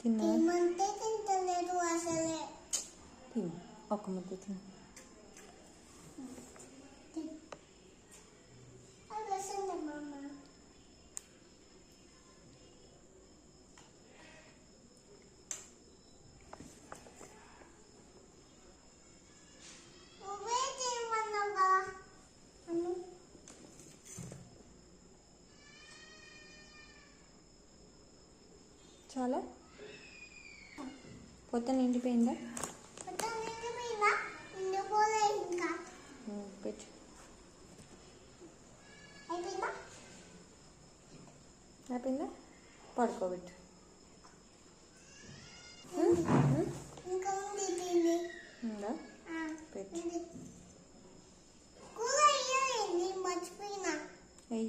తిన్నా తినమంటే తింటలేదు అసలే. తిను ఒక ముద్ద తిను. అది వస్తుంది మామ. నువ్వే చేయమన్నావా? చాలా పొద్దున నిండిపోయిందా? మొత్తం నిండిపోయిందా? నిండిపోలే ఇంకా. పెట్టు. అయిపోయిందా? అయిపోయిందా? పడుకోబెట్టు. ఇంకా ఉంది తిండి. ఉందా? పెట్టు. కూర అయ్యింది మర్చిపోయినా. అయ్యి